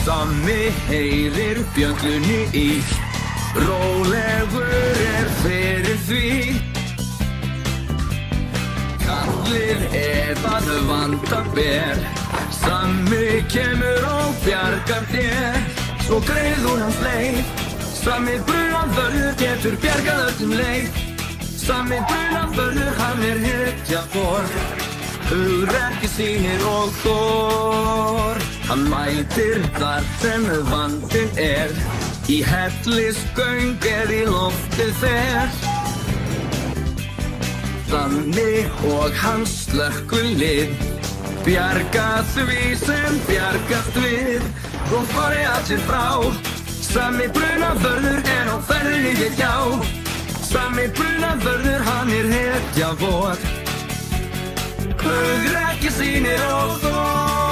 Sammi heyrir bjöllunni í, rólegur fyrir því. Kallið að vanda ber, Sammi kemur og bjargar þér. Svo greið úr hans leið, Sammi brunavörður getur bjargað öllum leið. Sammi brunavörður, hann hetja vor, hugrekki sýnir og þor. Hann mætir þar sem vandinn í hellisgöng í loftið fer. Þannig og hans slökkvilið bjarga því sem bjargast við, og fari allir frá. Sammi brunavörður á ferðinni við hjá. Sammi brunavörður, hann hetja vor, hugrekki sýnir og þor.